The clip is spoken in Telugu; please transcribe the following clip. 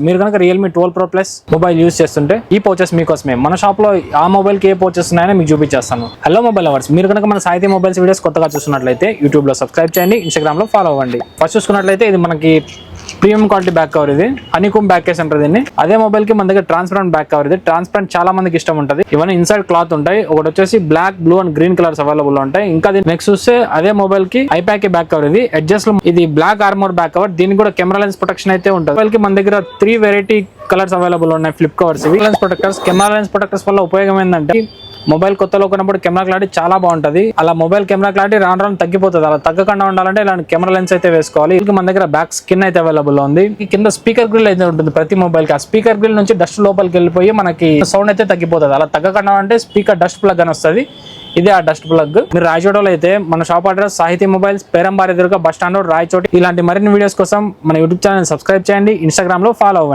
మీరు కనుక Realme 12 Pro Plus mobile use చేస్తుంటే ఈ పౌచెస్ మీకోసమే. మన షాప్ లో ఆ మొబైల్ కి ఏ పౌచెస్ ఉన్నాయని మీకు చూపించేస్తాను. హలో మొబైల్ లవర్స్, మీరు కనుక మన సాహితీ మొబైల్స్ వీడియోస్ కొత్తగా చూస్తున్నట్లయితే యూట్యూబ్ లో సబ్స్క్రైబ్ చేయండి, ఇన్స్టాగ్రామ్ లో ఫాలో అవ్వండి. ఫస్ట్ చూసుకున్నట్లయితే ఇది మనకి ప్రీమియం క్వాలిటీ బ్యాక్ కవర్. ఇది హనీకూమ్ బ్యాక్ కేస్ అంటారు దీన్ని. అదే మొబైల్ కి మన దగ్గర ట్రాన్స్పరెంట్ బ్యాక్ కవర్. ఇది ట్రాన్స్పరెంట్ చాలా మందికి ఇష్టం ఉంటుంది. ఇవన్నీ ఇన్సైడ్ క్లాత్ ఉంటాయి. ఒకటి వచ్చేసి black, blue and green colours available ఉంటాయి. ఇంకా నెక్స్ట్ చూస్తే అదే మొబైల్ కి ఐపాక్ బ్యాక్ కవర్. ఇది ఎడ్జెస్ లో ఇది బ్లాక్ ఆర్మోర్ బ్యాక్ కవర్. దీనికి కూడా కెమెరా లెన్స్ ప్రొటెక్షన్ అయితే ఉంటుంది. మొబైల్ కి మన దగ్గర 3 వెరైటీ కలర్స్ అవైలబుల్ ఉన్నాయి. ఫ్లిప్ కవర్స్ ఇవి lens protectors. Camera lens protectors వల్ల ఉపయోగం ఏంటంటే మొబైల్ కొత్తలో కొన్నప్పుడు కెమెరా క్లారిటీ చాలా బాగుంటుంది. అలా మొబైల్ కెమెరా క్లారిటీ రాను రాను తగ్గిపోతుంది. అలా తగ్గకుండా ఉండాలంటే ఇలాంటి కెమెరా లెన్స్ అయితే వేసుకోవాలి. ఇది మన దగ్గర బ్యాక్ స్కిన్ అయితే అవైలబుల్ ఉంది. కింద స్పీకర్ గ్రిల్ అయితే ఉంటుంది ప్రతి మొబైల్ కి. ఆ స్పీకర్ గ్రిల్ నుంచి డస్ట్ లోపలికి వెళ్ళిపోయి మనకి సౌండ్ అయితే తగ్గిపోతుంది. అలా తగ్గకుండా అంటే స్పీకర్ డస్ట్ ప్లగ్ అని వస్తుంది. ఇదే ఆ డస్ట్ ప్లగ్. మీరు రాయచోటలో అయితే మన షాప్ అడ్రస్ సాహితీ మొబైల్స్, పేరంబారి ఎదురుగా బస్ స్టాండ్ రోడ్, రాయచోటి. ఇలాంటి మరిన్ని వీడియోస్ కోసం మన యూట్యూబ్ ఛానల్ సబ్స్క్రైబ్ చేయండి, ఇన్స్టాగ్రామ్ లో ఫాలో అవ్వండి.